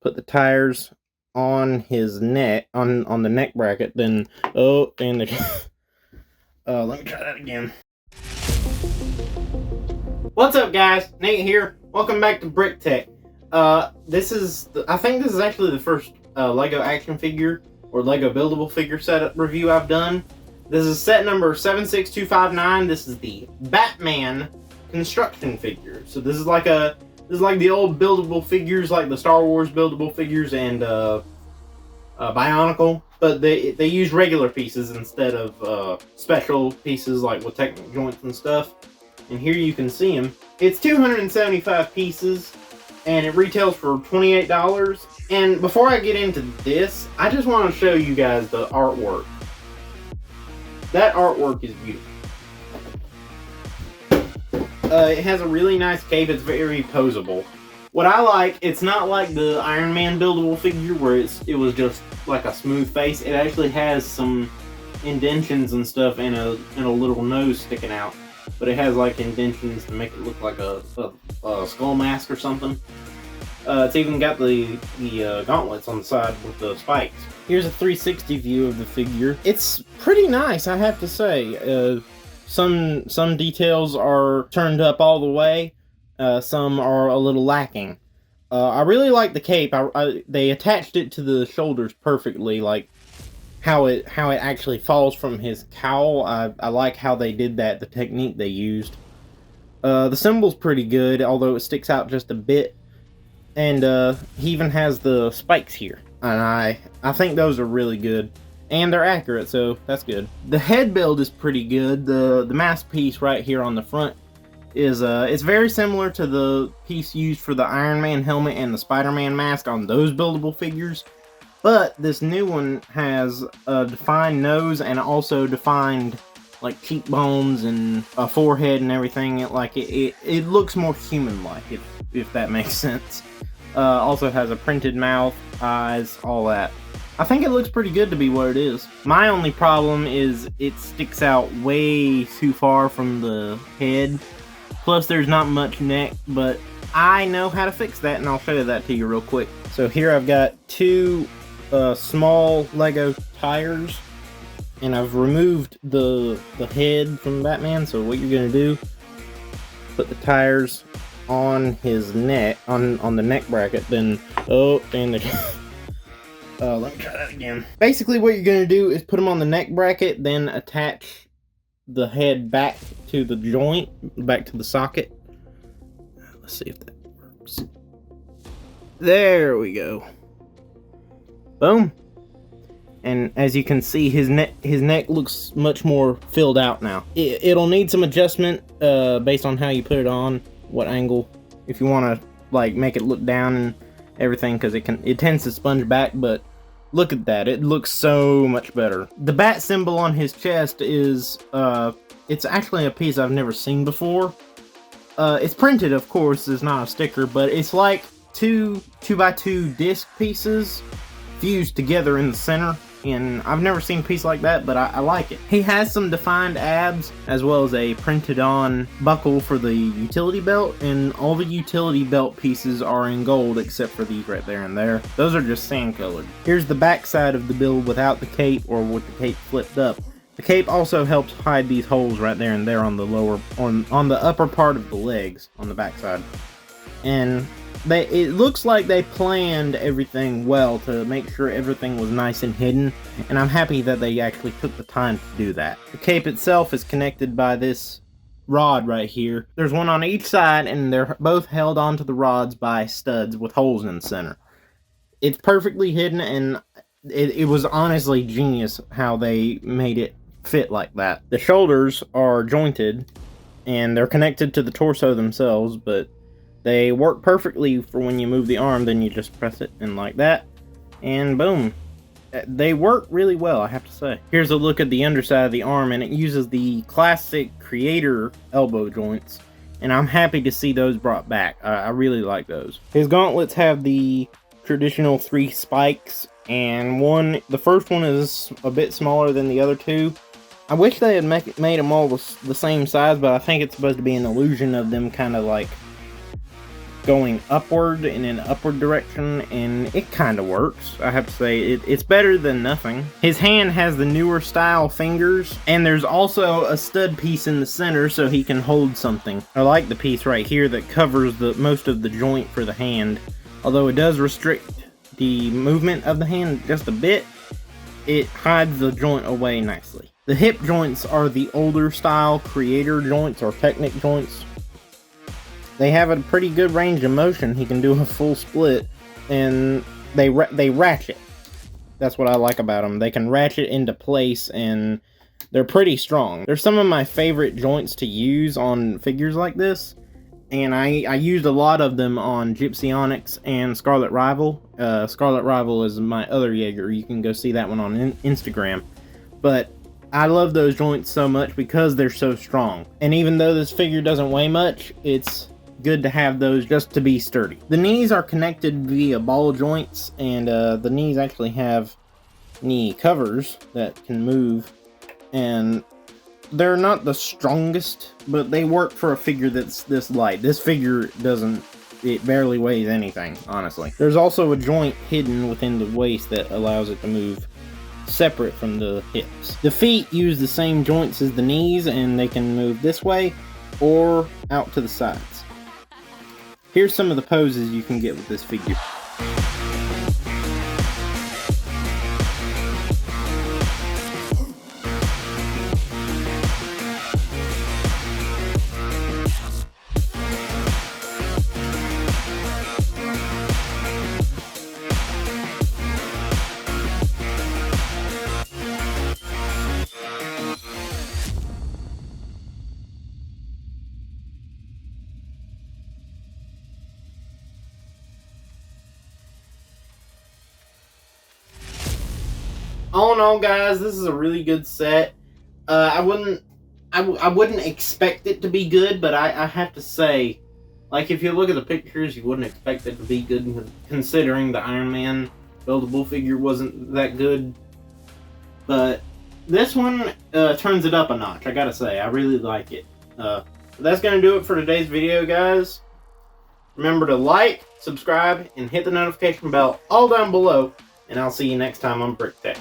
put the tires on his neck, on the neck bracket, then let me try that again. What's up, guys? Nate here. Welcome back to Brick Tech. I think this is actually the first Lego action figure or Lego buildable figure setup review I've done. This is set number 76259. This is the Batman construction figure. So this is like the old buildable figures, like the Star Wars buildable figures and Bionicle, but they use regular pieces instead of special pieces like with technical joints and stuff. And here you can see them. It's 275 pieces, and it retails for $28. And before I get into this, I just want to show you guys the artwork. That artwork is beautiful. It has a really nice cape. It's very posable. What I like, it's not like the Iron Man buildable figure where it was just like a smooth face. It actually has some indentions and stuff and a little nose sticking out. But it has like indentions to make it look like a skull mask or something. It's even got the gauntlets on the side with the spikes. Here's a 360 view of the figure. It's pretty nice, I have to say. Some details are turned up all the way. Some are a little lacking. I really like the cape. They attached it to the shoulders perfectly, like how it actually falls from his cowl. I like how they did that, the technique they used. The symbol's pretty good, although it sticks out just a bit. And he even has the spikes here, and I think those are really good. And they're accurate, so that's good. The head build is pretty good. The mask piece right here on the front is it's very similar to the piece used for the Iron Man helmet and the Spider-Man mask on those buildable figures. But this new one has a defined nose and also defined like cheekbones and a forehead and everything. It looks more human-like, if that makes sense. Also has a printed mouth, eyes, all that. I think it looks pretty good to be what it is. My only problem is it sticks out way too far from the head. Plus there's not much neck, but I know how to fix that, and I'll show you that to you real quick. So here I've got two small Lego tires, and I've removed the head from Batman. So what you're gonna do, put the tires on his neck, on the neck bracket, then let me try that again. Basically what you're gonna do is put them on the neck bracket, then attach the head back to the joint, back to the socket. Let's see if that works. There we go. Boom. And as you can see, his neck looks much more filled out now. It'll need some adjustment based on how you put it on, what angle, if you want to like make it look down and everything, because it tends to sponge back. But look at that, it looks so much better. The bat symbol on his chest is it's actually a piece I've never seen before. It's printed, of course, it's not a sticker, but it's like two 2x2 disc pieces fused together in the center, and I've never seen a piece like that, but I like it. He has some defined abs, as well as a printed on buckle for the utility belt, and all the utility belt pieces are in gold except for these right there and there. Those are just sand colored. Here's the back side of the build without the cape, or with the cape flipped up. The cape also helps hide these holes right there and there on the on the upper part of the legs on the back side. And it looks like they planned everything well to make sure everything was nice and hidden, and I'm happy that they actually took the time to do that. The cape itself is connected by this rod right here. There's one on each side, and they're both held onto the rods by studs with holes in the center. It's perfectly hidden, and it was honestly genius how they made it fit like that. The shoulders are jointed, and they're connected to the torso themselves, but they work perfectly for when you move the arm. Then you just press it and like that, and boom. They work really well, I have to say. Here's a look at the underside of the arm, and it uses the classic Creator elbow joints, and I'm happy to see those brought back. I really like those. His gauntlets have the traditional 3 spikes, and the first one is a bit smaller than the other 2. I wish they had made them all the same size, but I think it's supposed to be an illusion of them kind of like going upward in an upward direction, and it kind of works. I have to say, it's better than nothing. His hand has the newer style fingers, and there's also a stud piece in the center so he can hold something. I like the piece right here that covers most of the joint for the hand. Although it does restrict the movement of the hand just a bit, it hides the joint away nicely. The hip joints are the older style creator joints or Technic joints. They have a pretty good range of motion. He can do a full split, and they ratchet. That's what I like about them. They can ratchet into place, and they're pretty strong. They're some of my favorite joints to use on figures like this, and I used a lot of them on Gypsy Onyx and Scarlet Rival. Scarlet Rival is my other Jaeger. You can go see that one on Instagram. But I love those joints so much because they're so strong. And even though this figure doesn't weigh much, it's good to have those just to be sturdy. The knees are connected via ball joints, and the knees actually have knee covers that can move, and they're not the strongest, but they work for a figure that's this light. This figure it barely weighs anything, honestly. There's also a joint hidden within the waist that allows it to move separate from the hips. The feet use the same joints as the knees, and they can move this way or out to the sides. Here's some of the poses you can get with this figure. All in all, guys, this is a really good set. I wouldn't expect it to be good, but I have to say, like, if you look at the pictures, you wouldn't expect it to be good, considering the Iron Man buildable figure wasn't that good. But this one turns it up a notch, I gotta say. I really like it. That's gonna do it for today's video, guys. Remember to like, subscribe, and hit the notification bell all down below, and I'll see you next time on Brick Tech.